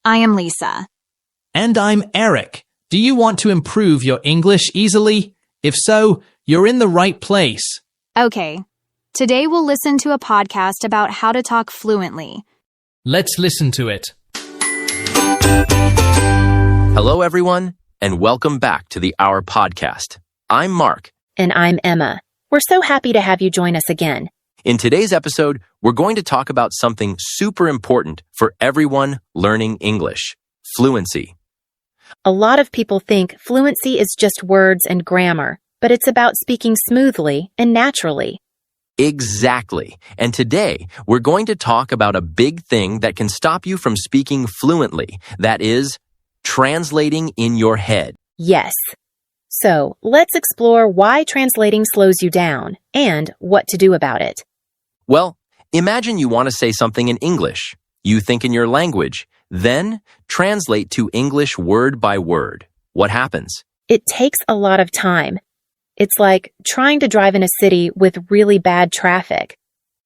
I am Lisa. And I'm Eric. Do you want to improve your English easily? If so, you're in the right place. Okay. Today we'll listen to a podcast about how to talk fluently. Let's listen to it. Hello, everyone, and welcome back to the Our Podcast. I'm Mark. And I'm Emma. We're so happy to have you join us again. In today's episode, we're going to talk about something super important for everyone learning English: fluency. A lot of people think fluency is just words and grammar, but it's about speaking smoothly and naturally. Exactly. And today, we're going to talk about a big thing that can stop you from speaking fluently. That is, translating in your head. Yes. So, let's explore why translating slows you down and what to do about it. Well, imagine you want to say something in English. You think in your language, then translate to English word by word. What happens? It takes a lot of time. It's like trying to drive in a city with really bad traffic.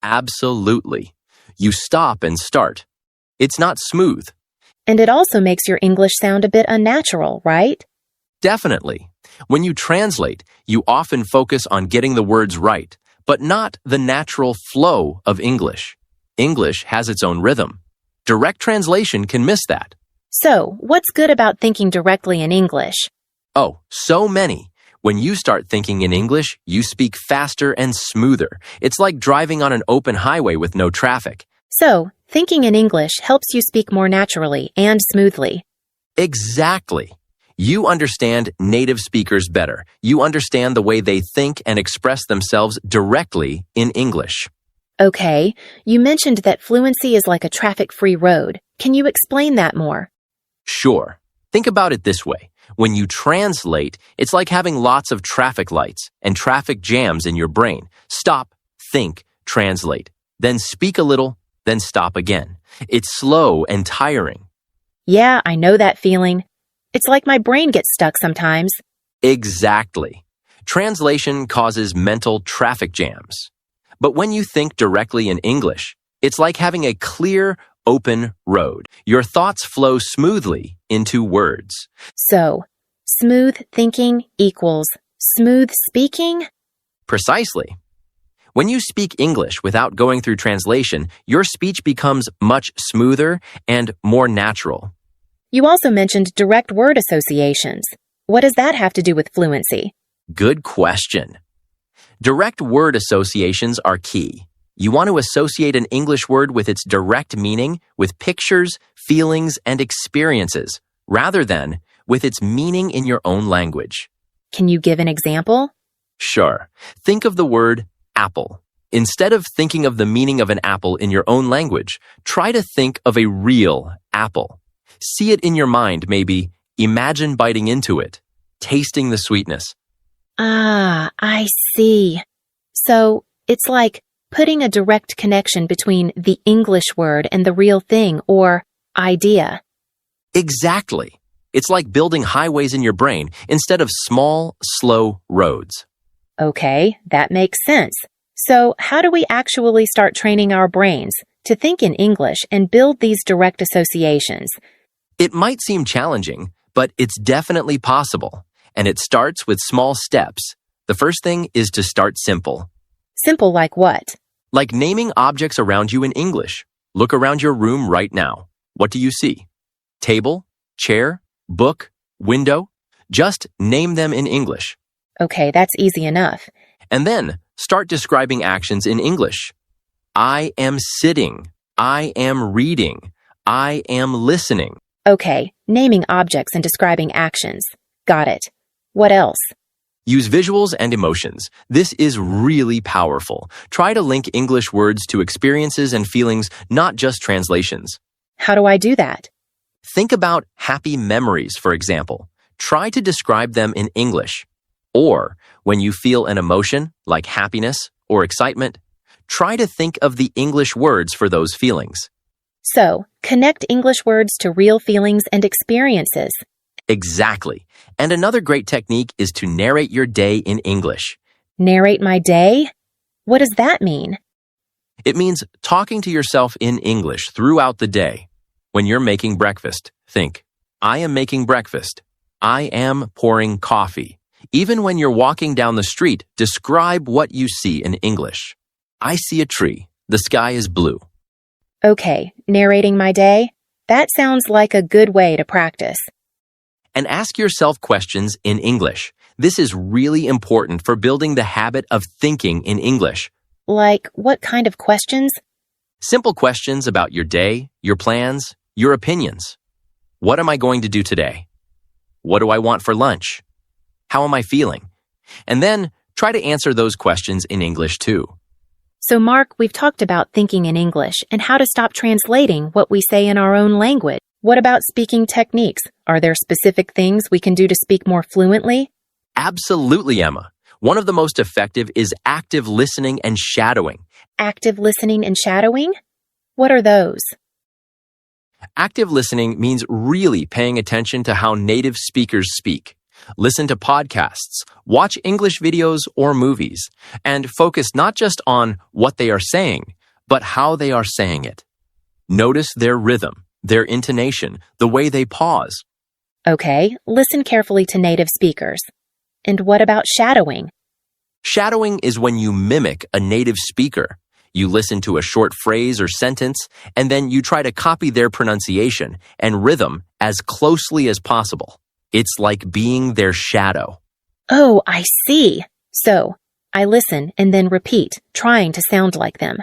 Absolutely. You stop and start. It's not smooth. And it also makes your English sound a bit unnatural, right? Definitely. When you translate, you often focus on getting the words right, but not the natural flow of English. English has its own rhythm. Direct translation can miss that. So, what's good about thinking directly in English? Oh, so many. When you start thinking in English, you speak faster and smoother. It's like driving on an open highway with no traffic. So, thinking in English helps you speak more naturally and smoothly. Exactly. You understand native speakers better. You understand the way they think and express themselves directly in English. Okay, you mentioned that fluency is like a traffic-free road. Can you explain that more? Sure. Think about it this way. When you translate, it's like having lots of traffic lights and traffic jams in your brain. Stop, think, translate. Then speak a little, then stop again. It's slow and tiring. Yeah, I know that feeling. It's like my brain gets stuck sometimes. Exactly. Translation causes mental traffic jams. But when you think directly in English, it's like having a clear, open road. Your thoughts flow smoothly into words. So, smooth thinking equals smooth speaking? Precisely. When you speak English without going through translation, your speech becomes much smoother and more natural. You also mentioned direct word associations. What does that have to do with fluency? Good question. Direct word associations are key. You want to associate an English word with its direct meaning with pictures, feelings, and experiences, rather than with its meaning in your own language. Can you give an example? Sure. Think of the word apple. Instead of thinking of the meaning of an apple in your own language, try to think of a real apple. See it in your mind, maybe. Imagine biting into it, tasting the sweetness. Ah, I see. So, it's like putting a direct connection between the English word and the real thing or idea. Exactly. It's like building highways in your brain instead of small, slow roads. Okay, that makes sense. So, how do we actually start training our brains to think in English and build these direct associations? It might seem challenging, but it's definitely possible. And it starts with small steps. The first thing is to start simple. Simple like what? Like naming objects around you in English. Look around your room right now. What do you see? Table, chair, book, window? Just name them in English. Okay, that's easy enough. And then start describing actions in English. I am sitting. I am reading. I am listening. Okay, naming objects and describing actions. Got it. What else? Use visuals and emotions. This is really powerful. Try to link English words to experiences and feelings, not just translations. How do I do that? Think about happy memories, for example. Try to describe them in English. Or, when you feel an emotion, like happiness or excitement, try to think of the English words for those feelings. So, connect English words to real feelings and experiences. Exactly. And another great technique is to narrate your day in English. Narrate my day? What does that mean? It means talking to yourself in English throughout the day. When you're making breakfast, think, I am making breakfast. I am pouring coffee. Even when you're walking down the street, describe what you see in English. I see a tree. The sky is blue. Okay, narrating my day? That sounds like a good way to practice. And ask yourself questions in English. This is really important for building the habit of thinking in English. Like, what kind of questions? Simple questions about your day, your plans, your opinions. What am I going to do today? What do I want for lunch? How am I feeling? And then try to answer those questions in English too. So, Mark, we've talked about thinking in English and how to stop translating what we say in our own language. What about speaking techniques? Are there specific things we can do to speak more fluently? Absolutely, Emma. One of the most effective is active listening and shadowing. Active listening and shadowing? What are those? Active listening means really paying attention to how native speakers speak. Listen to podcasts, watch English videos or movies, and focus not just on what they are saying, but how they are saying it. Notice their rhythm, their intonation, the way they pause. Okay, listen carefully to native speakers. And what about shadowing? Shadowing is when you mimic a native speaker. You listen to a short phrase or sentence, and then you try to copy their pronunciation and rhythm as closely as possible. It's like being their shadow. Oh, I see. So, I listen and then repeat, trying to sound like them.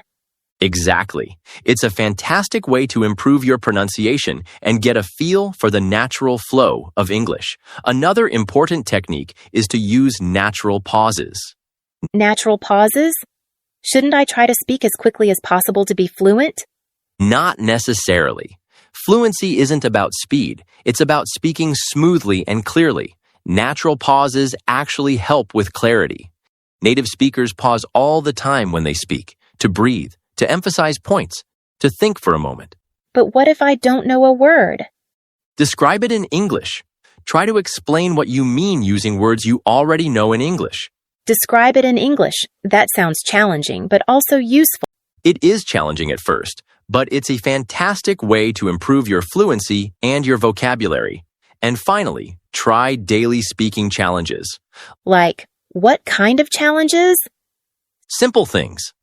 Exactly. It's a fantastic way to improve your pronunciation and get a feel for the natural flow of English. Another important technique is to use natural pauses. Natural pauses? Shouldn't I try to speak as quickly as possible to be fluent? Not necessarily. Fluency isn't about speed. It's about speaking smoothly and clearly. Natural pauses actually help with clarity. Native speakers pause all the time when they speak, to breathe, to emphasize points, to think for a moment. But what if I don't know a word? Describe it in English. Try to explain what you mean using words you already know in English. Describe it in English. That sounds challenging, but also useful. It is challenging at first, but it's a fantastic way to improve your fluency and your vocabulary. And finally, try daily speaking challenges. Like, what kind of challenges? Simple things.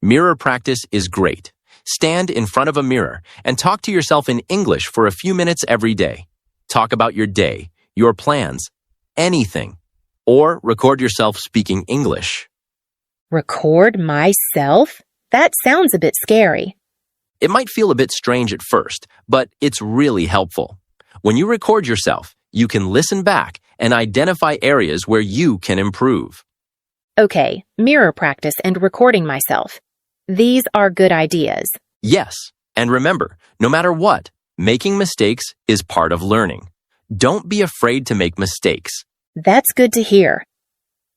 Mirror practice is great. Stand in front of a mirror and talk to yourself in English for a few minutes every day. Talk about your day, your plans, anything. Or record yourself speaking English. Record myself? That sounds a bit scary. It might feel a bit strange at first, but it's really helpful. When you record yourself, you can listen back and identify areas where you can improve. Okay, mirror practice and recording myself. These are good ideas. Yes, and remember, no matter what, making mistakes is part of learning. Don't be afraid to make mistakes. That's good to hear.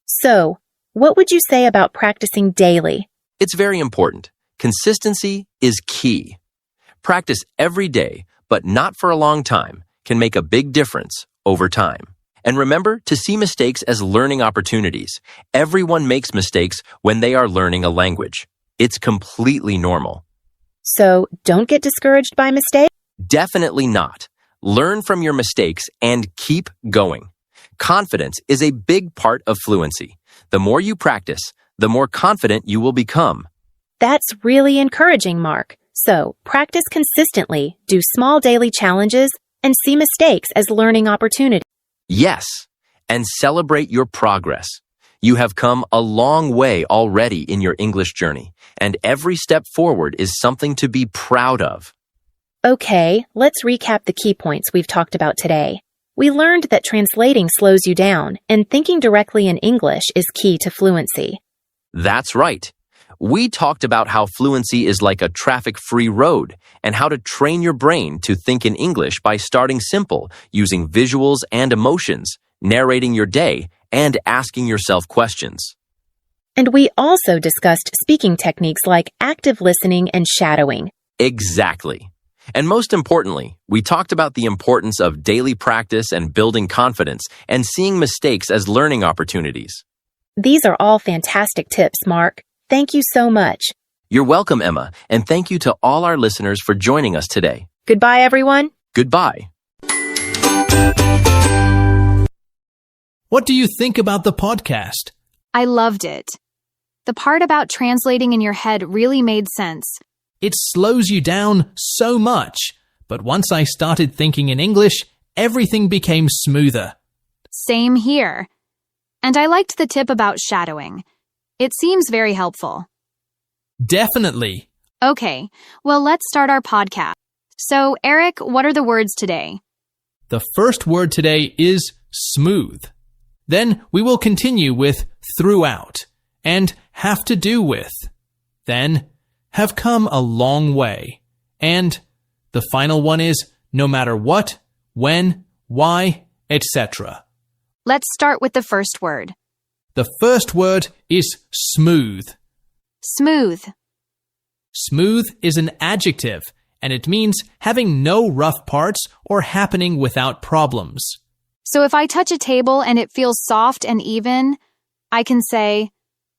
So, what would you say about practicing daily? It's very important. Consistency is key. Practice every day, but not for a long time, can make a big difference over time. And remember to see mistakes as learning opportunities. Everyone makes mistakes when they are learning a language. It's completely normal. So, don't get discouraged by mistakes? Definitely not. Learn from your mistakes and keep going. Confidence is a big part of fluency. The more you practice, the more confident you will become. That's really encouraging, Mark. So, practice consistently, do small daily challenges, and see mistakes as learning opportunities. Yes, and celebrate your progress. You have come a long way already in your English journey, and every step forward is something to be proud of. Okay, let's recap the key points we've talked about today. We learned that translating slows you down, and thinking directly in English is key to fluency. That's right. We talked about how fluency is like a traffic-free road and how to train your brain to think in English by starting simple, using visuals and emotions, narrating your day, and asking yourself questions. And we also discussed speaking techniques like active listening and shadowing. Exactly. And most importantly, we talked about the importance of daily practice and building confidence and seeing mistakes as learning opportunities. These are all fantastic tips, Mark. Thank you so much. You're welcome, Emma, and thank you to all our listeners for joining us today. Goodbye, everyone. Goodbye. What do you think about the podcast? I loved it. The part about translating in your head really made sense. It slows you down so much, but once I started thinking in English, everything became smoother. Same here. And I liked the tip about shadowing. It seems very helpful. Definitely. Okay, well, let's start our podcast. So, Eric, what are the words today? The first word today is smooth. Then we will continue with throughout and have to do with. Then have come a long way. And the final one is no matter what, when, why, etc. Let's start with the first word. The first word is smooth. Smooth. Smooth is an adjective, and it means having no rough parts or happening without problems. So if I touch a table and it feels soft and even, I can say,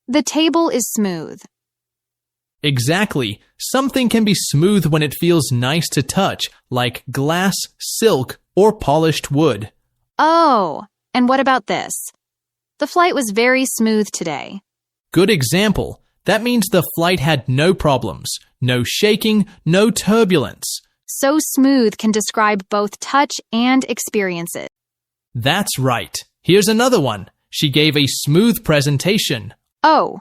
the table is smooth. Exactly. Something can be smooth when it feels nice to touch, like glass, silk, or polished wood. Oh, and what about this? The flight was very smooth today. Good example. That means the flight had no problems, no shaking, no turbulence. So smooth can describe both touch and experiences. That's right. Here's another one. She gave a smooth presentation. Oh,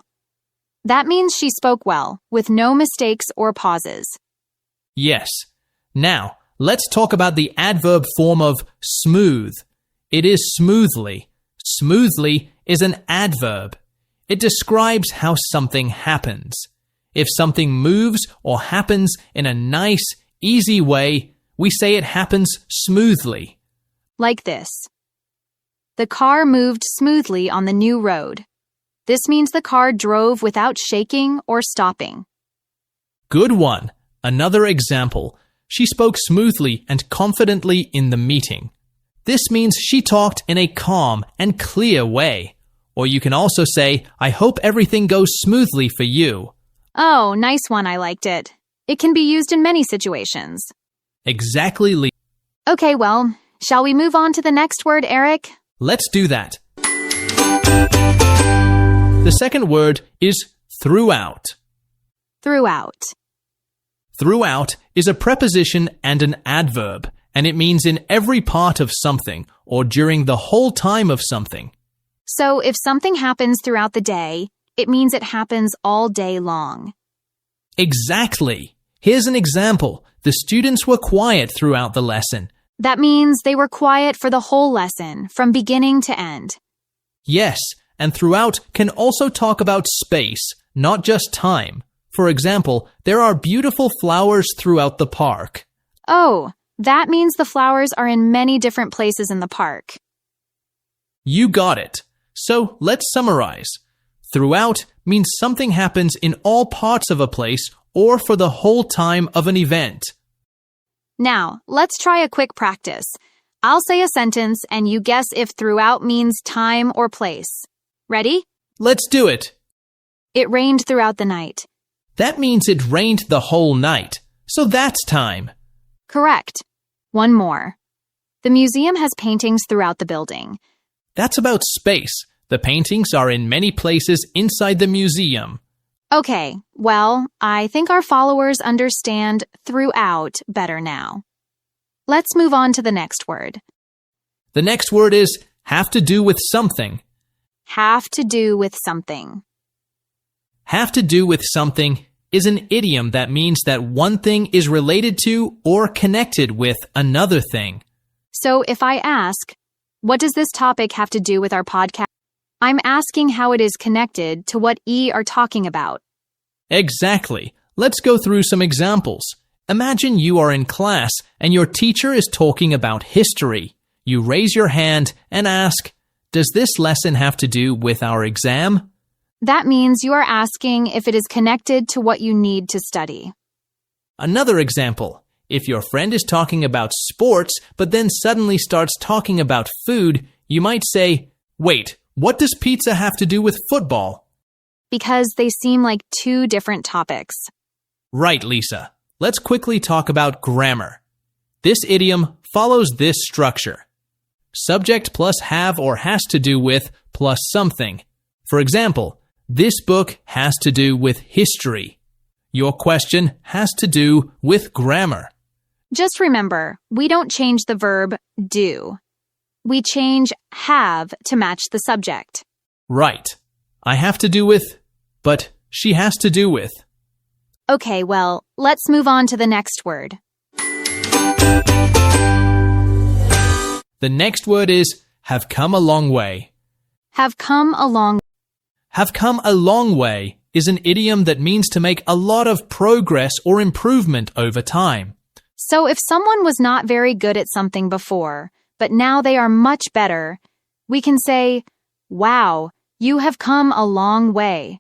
that means she spoke well, with no mistakes or pauses. Yes. Now, let's talk about the adverb form of smooth. It is smoothly. Smoothly is an adverb. It describes how something happens. If something moves or happens in a nice, easy way, we say it happens smoothly. Like this. The car moved smoothly on the new road. This means the car drove without shaking or stopping. Good one. Another example. She spoke smoothly and confidently in the meeting. This means she talked in a calm and clear way. Or you can also say, I hope everything goes smoothly for you. Oh, nice one. I liked it. It can be used in many situations. Exactly, Lee. Okay, well, shall we move on to the next word, Eric? Let's do that. The second word is throughout. Throughout. Throughout is a preposition and an adverb, and it means in every part of something or during the whole time of something. So if something happens throughout the day, it means it happens all day long. Exactly. Here's an example. The students were quiet throughout the lesson. That means they were quiet for the whole lesson, from beginning to end. Yes, and throughout can also talk about space, not just time. For example, there are beautiful flowers throughout the park. Oh, that means the flowers are in many different places in the park. You got it. So let's summarize. Throughout means something happens in all parts of a place or for the whole time of an event. Now, let's try a quick practice. I'll say a sentence and you guess if throughout means time or place. Ready? Let's do it. It rained throughout the night. That means it rained the whole night. So that's time. Correct. One more. The museum has paintings throughout the building. That's about space. The paintings are in many places inside the museum. Okay, well, I think our followers understand throughout better now. Let's move on to the next word. The next word is have to do with something. Have to do with something. Have to do with something is an idiom that means that one thing is related to or connected with another thing. So if I ask, what does this topic have to do with our podcast? I'm asking how it is connected to what are talking about. Exactly. Let's go through some examples. Imagine you are in class and your teacher is talking about history. You raise your hand and ask, does this lesson have to do with our exam? That means you are asking if it is connected to what you need to study. Another example. If your friend is talking about sports, but then suddenly starts talking about food, you might say, wait, what does pizza have to do with football? Because they seem like two different topics. Right, Lisa. Let's quickly talk about grammar. This idiom follows this structure. Subject plus have or has to do with plus something. For example, this book has to do with history. Your question has to do with grammar. Just remember, we don't change the verb do. We change have to match the subject. Right. I have to do with, but she has to do with. Okay, well, let's move on to the next word. The next word is have come a long way. Have come along. Have come a long way is an idiom that means to make a lot of progress or improvement over time. So if someone was not very good at something before, but now they are much better, we can say, wow, you have come a long way.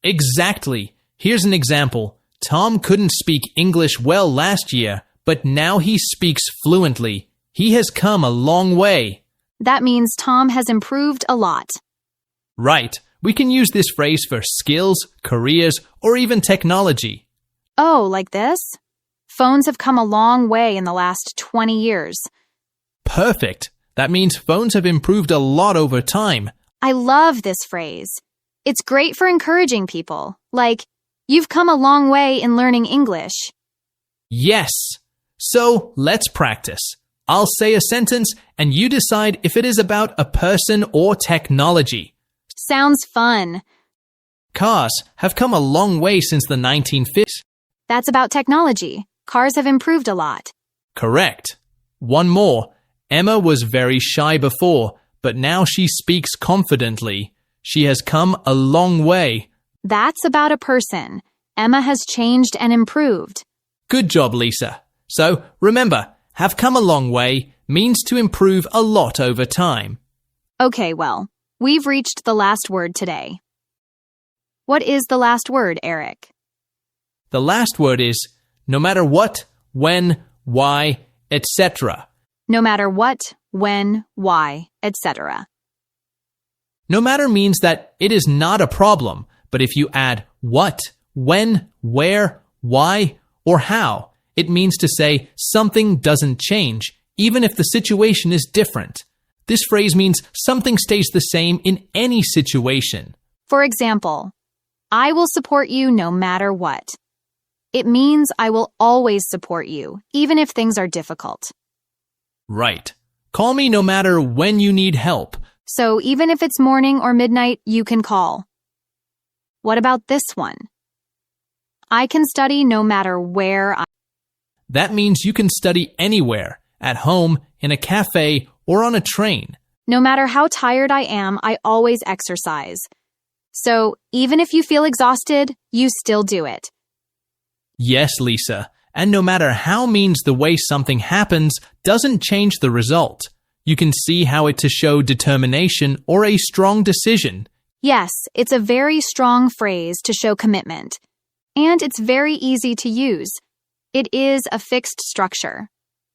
Exactly. Here's an example. Tom couldn't speak English well last year, but now he speaks fluently. He has come a long way. That means Tom has improved a lot. Right. We can use this phrase for skills, careers, or even technology. Oh, like this? Phones have come a long way in the last 20 years. Perfect. That means phones have improved a lot over time. I love this phrase. It's great for encouraging people, like, you've come a long way in learning English. Yes. So let's practice. I'll say a sentence and you decide if it is about a person or technology. Sounds fun. Cars have come a long way since the 1950s. That's about technology. Cars have improved a lot. Correct. One more. Emma was very shy before, but now she speaks confidently. She has come a long way. That's about a person. Emma has changed and improved. Good job, Lisa. So remember, have come a long way means to improve a lot over time. Okay, well, we've reached the last word today. What is the last word, Eric? The last word is no matter what, when, why, etc. No matter what, when, why, etc. No matter means that it is not a problem, but if you add what, when, where, why, or how, it means to say something doesn't change, even if the situation is different. This phrase means something stays the same in any situation. For example, I will support you no matter what. It means I will always support you, even if things are difficult. Right. Call me no matter when you need help. So even if it's morning or midnight, you can call. What about this one? I can study no matter where I... That means you can study anywhere, at home, in a cafe, or on a train. No matter how tired I am, I always exercise. So even if you feel exhausted, you still do it. Yes, Lisa. And no matter how means the way something happens doesn't change the result. You can see how it to show determination or a strong decision. Yes, it's a very strong phrase to show commitment. And it's very easy to use. It is a fixed structure.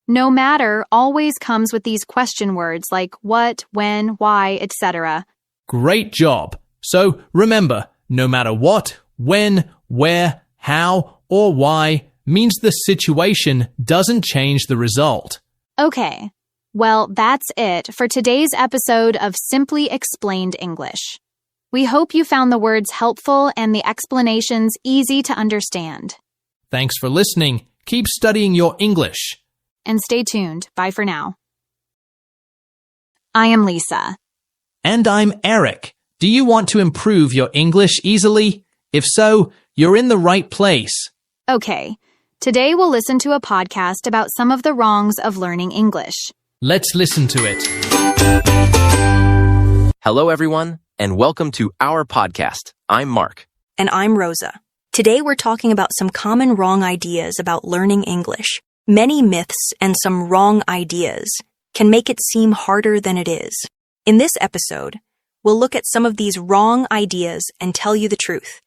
No matter always comes with these question words like what, when, why, etc. Great job. So remember, no matter what, when, where, how, or why means the situation doesn't change the result. Okay, well, that's it for today's episode of Simply Explained English. We hope you found the words helpful and the explanations easy to understand. Thanks for listening. Keep studying your English. And stay tuned. Bye for now. I am Lisa. And I'm Eric. Do you want to improve your English easily? If so, you're in the right place. Okay, today we'll listen to a podcast about some of the wrongs of learning English. Let's listen to it. Hello, everyone, and welcome to our podcast. I'm Mark. And I'm Rosa. Today we're talking about some common wrong ideas about learning English. Many myths and some wrong ideas can make it seem harder than it is. In this episode, we'll look at some of these wrong ideas and tell you the truth.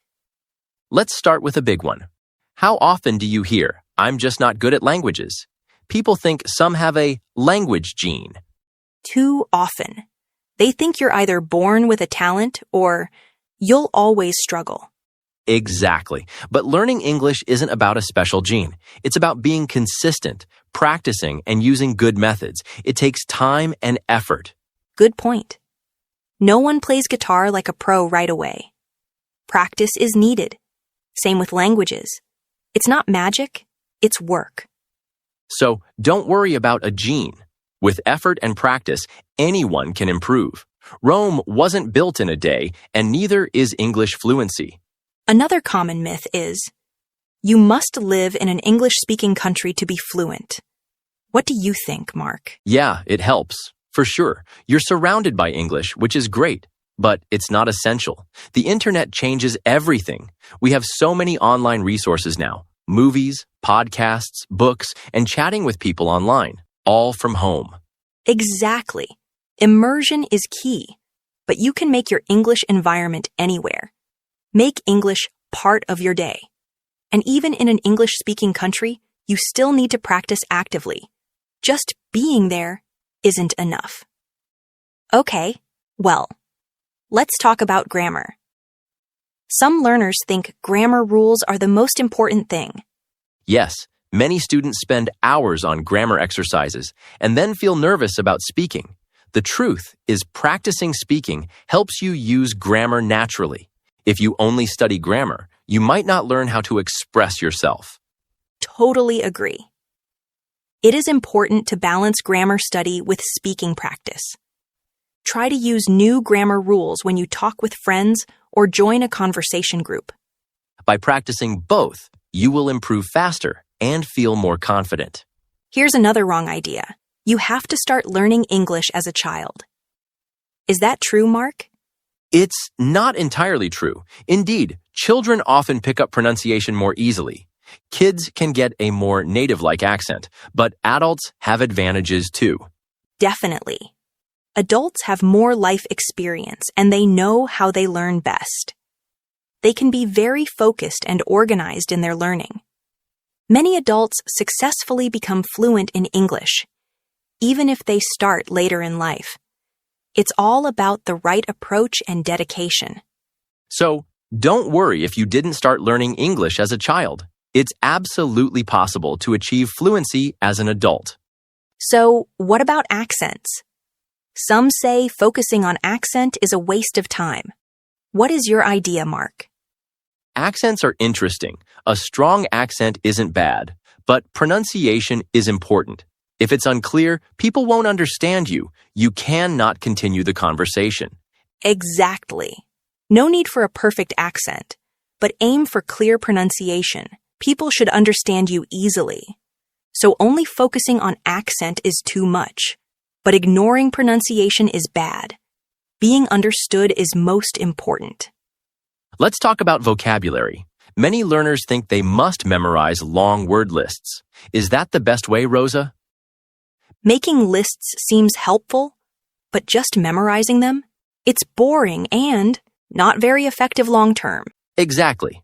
Let's start with a big one. How often do you hear, I'm just not good at languages? People think some have a language gene. Too often. They think you're either born with a talent or you'll always struggle. Exactly. But learning English isn't about a special gene. It's about being consistent, practicing, and using good methods. It takes time and effort. Good point. No one plays guitar like a pro right away. Practice is needed. Same with languages. It's not magic, it's work. So don't worry about a gene. With effort and practice, anyone can improve. Rome wasn't built in a day, and neither is English fluency. Another common myth is, you must live in an English-speaking country to be fluent. What do you think, Mark? Yeah, it helps. For sure. You're surrounded by English, which is great. But it's not essential. The internet changes everything. We have so many online resources now. Movies, podcasts, books, and chatting with people online, all from home. Exactly. Immersion is key, but you can make your English environment anywhere. Make English part of your day. And even in an English-speaking country, you still need to practice actively. Just being there isn't enough. Okay, well, let's talk about grammar. Some learners think grammar rules are the most important thing. Yes, many students spend hours on grammar exercises and then feel nervous about speaking. The truth is practicing speaking helps you use grammar naturally. If you only study grammar, you might not learn how to express yourself. Totally agree. It is important to balance grammar study with speaking practice. Try to use new grammar rules when you talk with friends or join a conversation group. By practicing both, you will improve faster and feel more confident. Here's another wrong idea. You have to start learning English as a child. Is that true, Mark? It's not entirely true. Indeed, children often pick up pronunciation more easily. Kids can get a more native-like accent, but adults have advantages too. Definitely. Adults have more life experience and they know how they learn best. They can be very focused and organized in their learning. Many adults successfully become fluent in English, even if they start later in life. It's all about the right approach and dedication. So, don't worry if you didn't start learning English as a child. It's absolutely possible to achieve fluency as an adult. So, what about accents? Some say focusing on accent is a waste of time. What is your idea, Mark? Accents are interesting. A strong accent isn't bad, but pronunciation is important. If it's unclear, people won't understand you. You cannot continue the conversation. Exactly. No need for a perfect accent, but aim for clear pronunciation. People should understand you easily. So only focusing on accent is too much. But ignoring pronunciation is bad. Being understood is most important. Let's talk about vocabulary. Many learners think they must memorize long word lists. Is that the best way, Rosa? Making lists seems helpful, but just memorizing them? It's boring and not very effective long term. Exactly.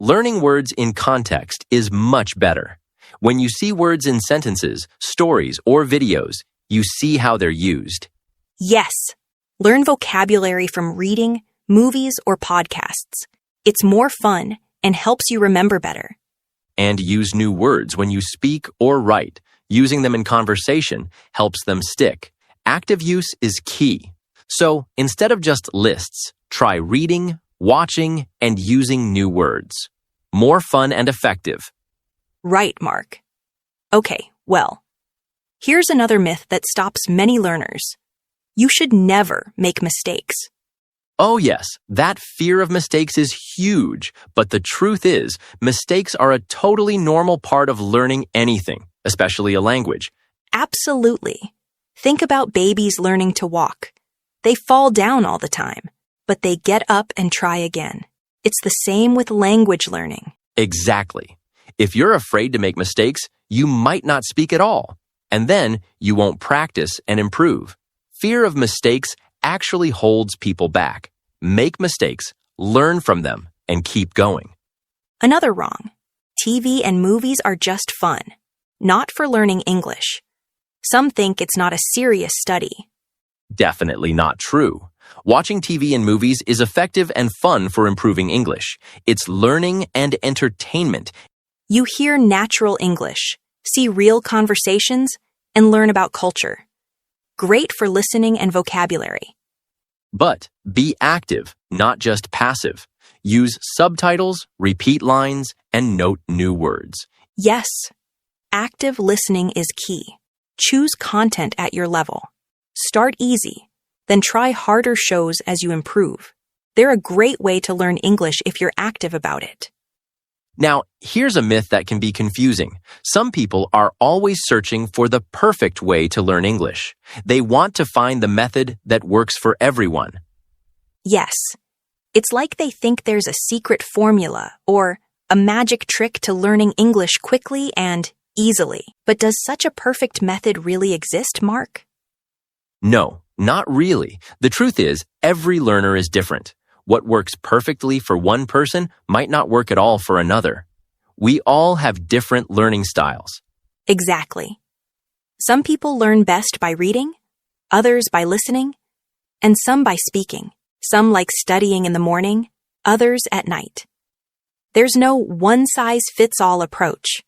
Learning words in context is much better. When you see words in sentences, stories, or videos, you see how they're used. Yes. Learn vocabulary from reading, movies, or podcasts. It's more fun and helps you remember better. And use new words when you speak or write. Using them in conversation helps them stick. Active use is key. So instead of just lists, try reading, watching, and using new words. More fun and effective. Right, Mark. Okay, well, here's another myth that stops many learners. You should never make mistakes. Oh yes, that fear of mistakes is huge, but the truth is, mistakes are a totally normal part of learning anything, especially a language. Absolutely. Think about babies learning to walk. They fall down all the time, but they get up and try again. It's the same with language learning. Exactly. If you're afraid to make mistakes, you might not speak at all, and then you won't practice and improve. Fear of mistakes actually holds people back. Make mistakes, learn from them, and keep going. Another wrong. TV and movies are just fun, not for learning English. Some think it's not a serious study. Definitely not true. Watching TV and movies is effective and fun for improving English. It's learning and entertainment. You hear natural English. see real conversations, and learn about culture. Great for listening and vocabulary. But be active, not just passive. Use subtitles, repeat lines, and note new words. Yes, active listening is key. Choose content at your level. Start easy, then try harder shows as you improve. They're a great way to learn English if you're active about it. Now, here's a myth that can be confusing. Some people are always searching for the perfect way to learn English. They want to find the method that works for everyone. Yes, it's like they think there's a secret formula or a magic trick to learning English quickly and easily. But does such a perfect method really exist, Mark? No, not really. The truth is, every learner is different. What works perfectly for one person might not work at all for another. We all have different learning styles. Exactly. Some people learn best by reading, others by listening, and some by speaking. Some like studying in the morning, others at night. There's no one-size-fits-all approach.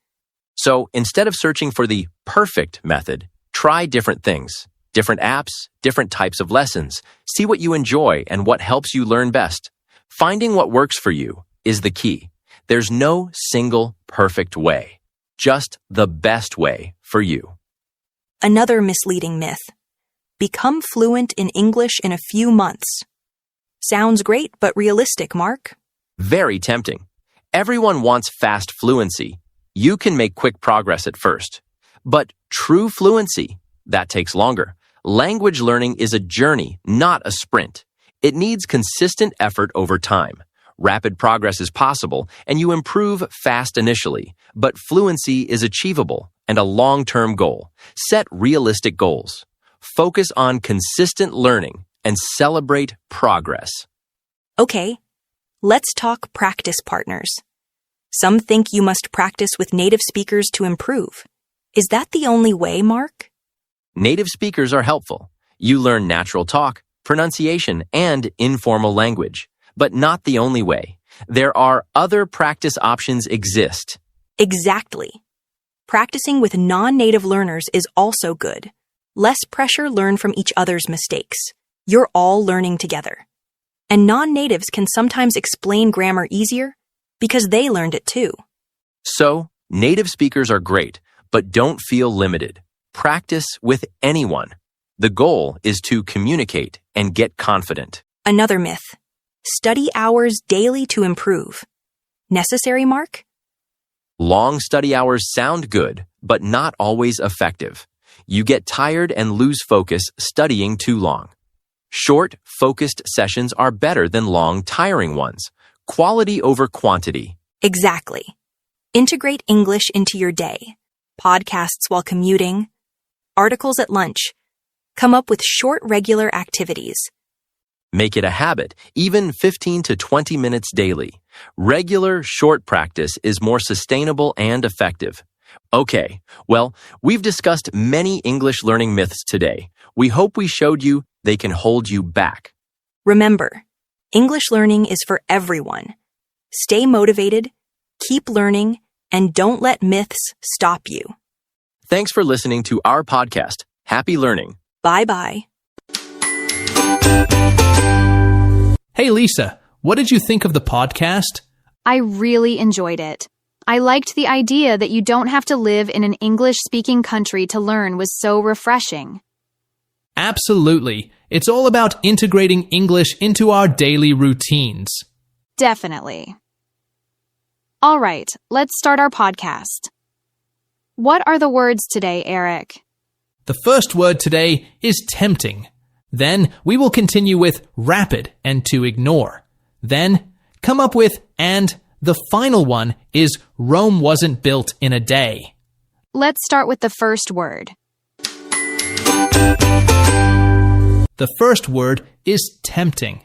So instead of searching for the perfect method, try different things. Different apps, different types of lessons. See what you enjoy and what helps you learn best. Finding what works for you is the key. There's no single perfect way, just the best way for you. Another misleading myth. Become fluent in English in a few months. Sounds great, but realistic, Mark. Very tempting. Everyone wants fast fluency. You can make quick progress at first. But true fluency, that takes longer. Language learning is a journey, not a sprint. It needs consistent effort over time. Rapid progress is possible, and you improve fast initially, but fluency is achievable and a long-term goal. Set realistic goals. Focus on consistent learning and celebrate progress. Okay, let's talk practice partners. Some think you must practice with native speakers to improve. Is that the only way, Mark? Native speakers are helpful. You learn natural talk, pronunciation, and informal language, but not the only way. There are other practice options exist. Exactly. Practicing with non-native learners is also good. Less pressure, learn from each other's mistakes. You're all learning together. And non-natives can sometimes explain grammar easier because they learned it too. So, native speakers are great, but don't feel limited. Practice with anyone. The goal is to communicate and get confident. Another myth. Study hours daily to improve. Necessary, Mark? Long study hours sound good, but not always effective. You get tired and lose focus studying too long. Short, focused sessions are better than long, tiring ones. Quality over quantity. Exactly. Integrate English into your day. Podcasts while commuting. Articles at lunch. Come up with short, regular activities. Make it a habit, even 15 to 20 minutes daily. Regular, short practice is more sustainable and effective. Okay, well, we've discussed many English learning myths today. We hope we showed you they can hold you back. Remember, English learning is for everyone. Stay motivated, keep learning, and don't let myths stop you. Thanks for listening to our podcast. Happy learning. Bye-bye. Hey Lisa, what did you think of the podcast? I really enjoyed it. I liked the idea that you don't have to live in an English-speaking country to learn was so refreshing. Absolutely. It's all about integrating English into our daily routines. Definitely. All right, let's start our podcast. What are the words today, Eric? The first word today is tempting. Then we will continue with rapid and to ignore. Then come up with and the final one is Rome wasn't built in a day. Let's start with the first word. The first word is tempting.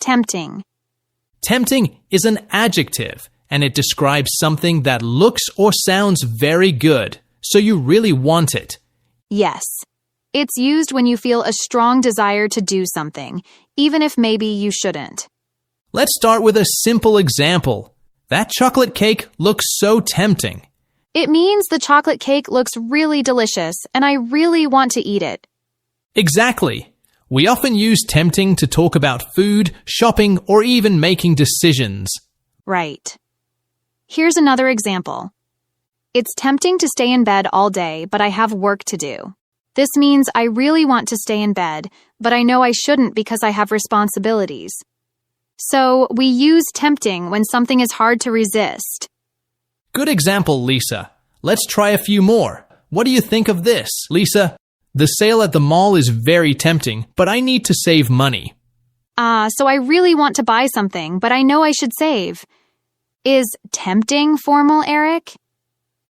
Tempting. Tempting is an adjective, and it describes something that looks or sounds very good, so you really want it. Yes. It's used when you feel a strong desire to do something, even if maybe you shouldn't. Let's start with a simple example. That chocolate cake looks so tempting. It means the chocolate cake looks really delicious and I really want to eat it. Exactly. We often use tempting to talk about food, shopping, or even making decisions. Right. Here's another example. It's tempting to stay in bed all day, but I have work to do. This means I really want to stay in bed, but I know I shouldn't because I have responsibilities. So we use tempting when something is hard to resist. Good example, Lisa. Let's try a few more. What do you think of this, Lisa? The sale at the mall is very tempting, but I need to save money. So I really want to buy something, but I know I should save. Is tempting formal, Eric?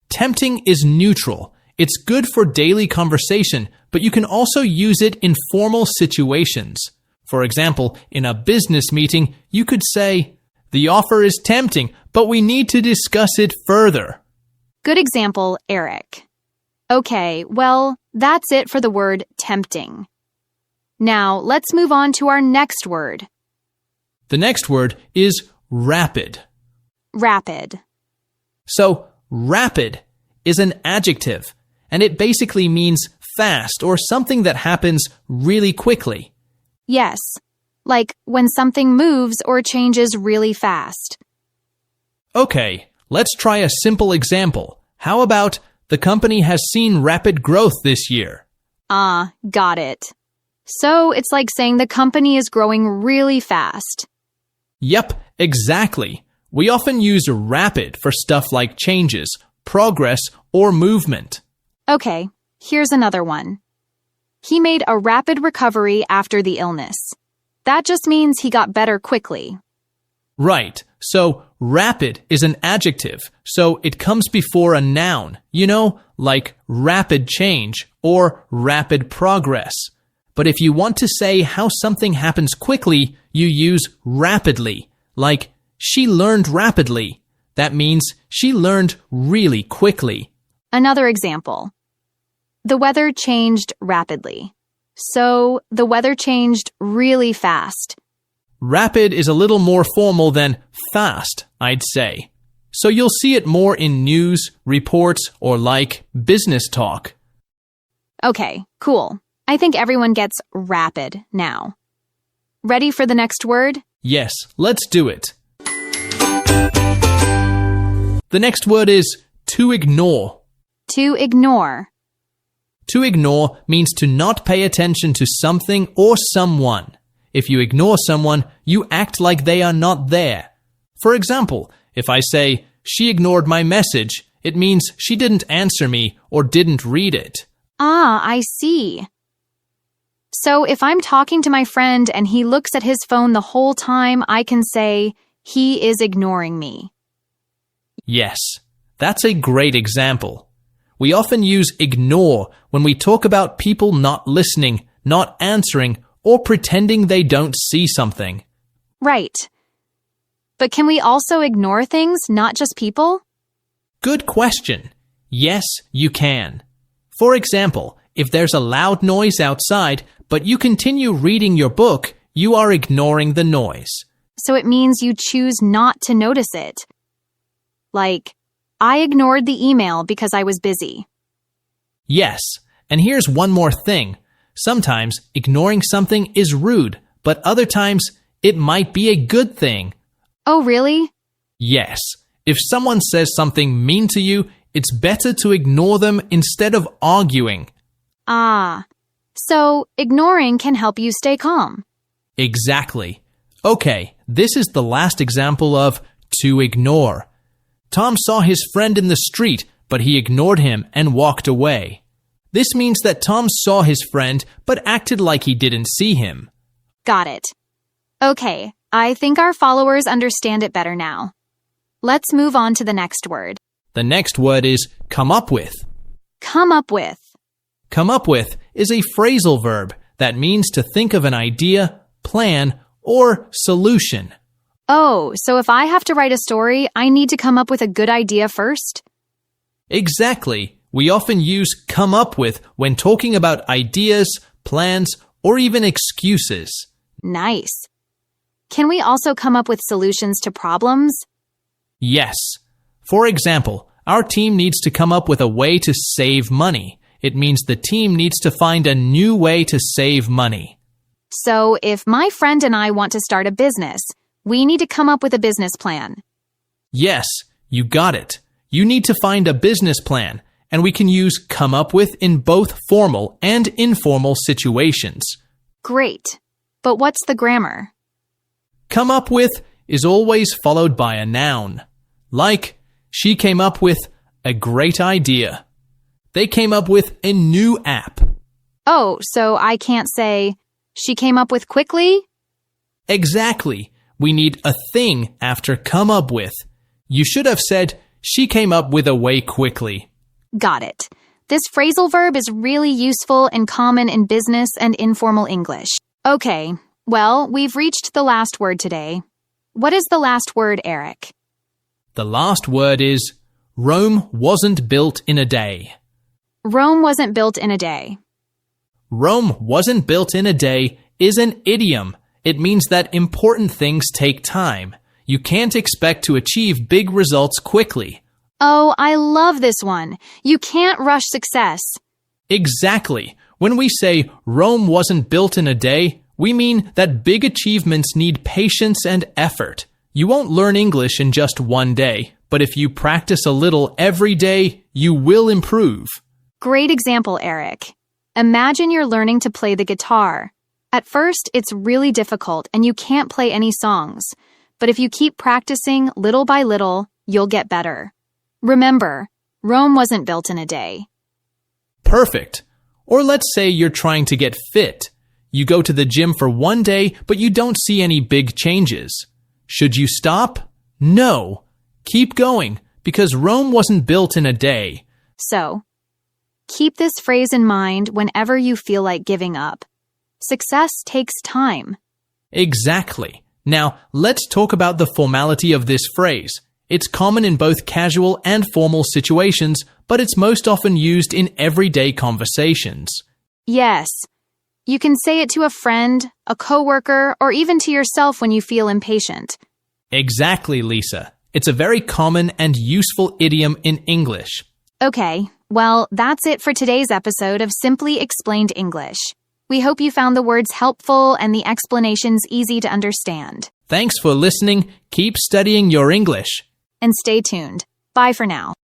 Tempting is neutral. It's good for daily conversation, but you can also use it in formal situations. For example, in a business meeting, you could say, "The offer is tempting, but we need to discuss it further." Good example, Eric. Okay, well, that's it for the word tempting. Now, let's move on to our next word. The next word is rapid. Rapid. So, rapid is an adjective, and it basically means fast or something that happens really quickly. Yes, like when something moves or changes really fast. Okay, let's try a simple example. How about the company has seen rapid growth this year? Got it. So it's like saying the company is growing really fast. Yep, exactly. We often use rapid for stuff like changes, progress, or movement. Okay, here's another one. He made a rapid recovery after the illness. That just means he got better quickly. Right, so rapid is an adjective, so it comes before a noun, like rapid change or rapid progress. But if you want to say how something happens quickly, you use rapidly, like she learned rapidly. That means she learned really quickly. Another example. The weather changed rapidly. So the weather changed really fast. Rapid is a little more formal than fast, I'd say. So you'll see it more in news, reports, or like business talk. Okay, cool. I think everyone gets rapid now. Ready for the next word? Yes, let's do it. The next word is to ignore. To ignore. To ignore means to not pay attention to something or someone. If you ignore someone, you act like they are not there. For example, if I say, "She ignored my message," it means she didn't answer me or didn't read it. I see. So if I'm talking to my friend and he looks at his phone the whole time, I can say, "He is ignoring me." Yes, that's a great example. We often use ignore when we talk about people not listening, not answering, or pretending they don't see something. Right. But can we also ignore things, not just people? Good question. Yes, you can. For example, if there's a loud noise outside, but you continue reading your book, you are ignoring the noise. So it means you choose not to notice it. Like, I ignored the email because I was busy. Yes, and here's one more thing. Sometimes ignoring something is rude, but other times it might be a good thing. Oh, really? Yes. If someone says something mean to you, it's better to ignore them instead of arguing. So ignoring can help you stay calm. Exactly. Okay, this is the last example of to ignore. Tom saw his friend in the street, but he ignored him and walked away. This means that Tom saw his friend, but acted like he didn't see him. Got it. Okay, I think our followers understand it better now. Let's move on to the next word. The next word is come up with. Come up with. Come up with is a phrasal verb that means to think of an idea, plan, or solution. Oh, so if I have to write a story, I need to come up with a good idea first? Exactly. We often use come up with when talking about ideas, plans, or even excuses. Nice. Can we also come up with solutions to problems? Yes. For example, Our team needs to come up with a way to save money. It means the team needs to find a new way to save money. So, if my friend and I want to start a business, we need to come up with a business plan. Yes, you got it. You need to find a business plan, and we can use come up with in both formal and informal situations. Great. But what's the grammar? Come up with is always followed by a noun. Like, she came up with a great idea. They came up with a new app. Oh, so I can't say, she came up with quickly? Exactly. We need a thing after come up with. You should have said, she came up with a way quickly. Got it. This phrasal verb is really useful and common in business and informal English. Okay, well, we've reached the last word today. What is the last word, Eric? The last word is, Rome wasn't built in a day. Rome wasn't built in a day. Rome wasn't built in a day is an idiom. It means that important things take time. You can't expect to achieve big results quickly. Oh, I love this one. You can't rush success. Exactly. When we say Rome wasn't built in a day, we mean that big achievements need patience and effort. You won't learn English in just one day, but if you practice a little every day, you will improve. Great example, Eric. Imagine you're learning to play the guitar. At first, it's really difficult and you can't play any songs. But if you keep practicing little by little, you'll get better. Remember, Rome wasn't built in a day. Perfect. Or let's say you're trying to get fit. You go to the gym for one day, but you don't see any big changes. Should you stop? No. Keep going, because Rome wasn't built in a day. So, keep this phrase in mind whenever you feel like giving up. Success takes time. Exactly. Now, let's talk about the formality of this phrase. It's common in both casual and formal situations, but it's most often used in everyday conversations. Yes. You can say it to a friend, a coworker, or even to yourself when you feel impatient. Exactly, Lisa. It's a very common and useful idiom in English. Okay, well, that's it for today's episode of Simply Explained English. We hope you found the words helpful and the explanations easy to understand. Thanks for listening. Keep studying your English. And stay tuned. Bye for now.